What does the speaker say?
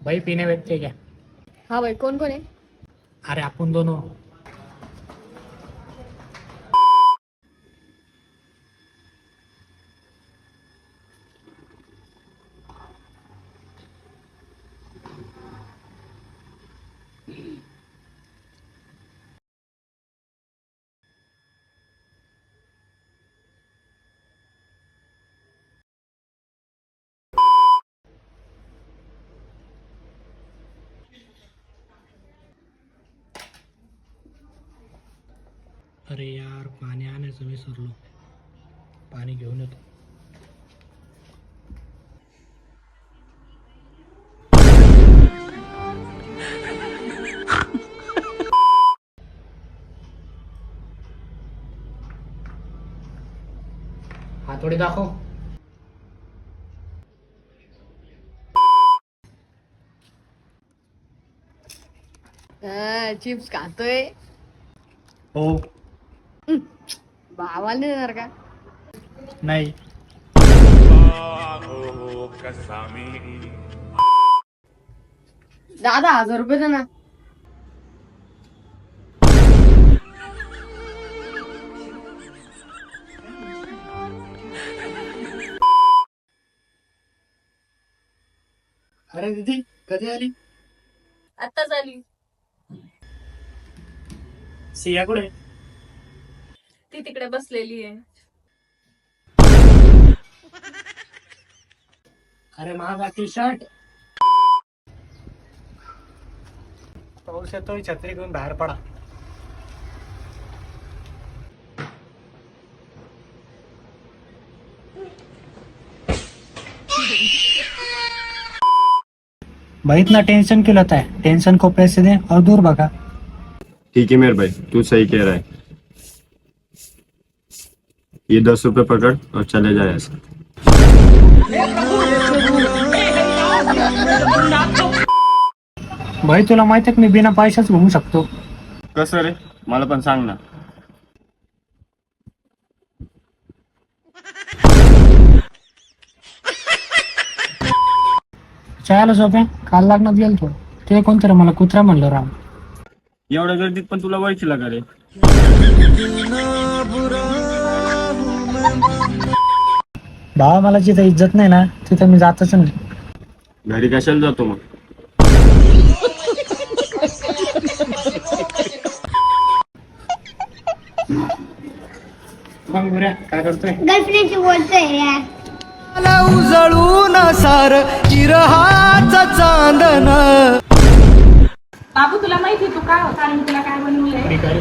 भाई पीने बैठते क्या? हाँ भाई, कौन कौन है? अरे आपण दोनों. अरे यार पाणी आणायचं विसरलो. पाणी घेऊन येतो. हातोडी दाखव. चिप्स खातोय. हो. भावाला नाही देणार का? नाही. दादा 1000 रुपये दे ना. अरे दीदी कधी आली? आता झाली. सिया कुठे? ती तिकडे बसलेली आहे. अरे महागा टी शर्ट. पाऊस येतोय छत्री घेऊन बाहेर पडा. भाई इतना टेंशन क्यों लेता है? टेंशन को पैसे दे और दूर भगा. ठीक है मेरे भाई, तू सही कह रहा है. ये 10 रुपए पकड़ और चले जाए ऐसा. भाई तुला माहित आहे मी बिना पैशाच घुमू शकतो. कसं रे, मला पण सांग ना. चायला सोप्या काल लग्नात गेलतो. ते कोणतरी मला कुत्रा म्हणलं राम. एवढ्या गर्दीत पण तुला ओळखीला का रे? भावा मला जिथं इज्जत नाही ना तिथं मी जातच नाही. घरी कशाला जातो मग? मग बऱ्या काय करतोय? गर्लफ्रेंडशी बोलतोय यार. उजळून सार चिरहाचा चांदन. बाबू तुला माहिती तू काय होता आणि तुला काय बनवलंय? मी घरी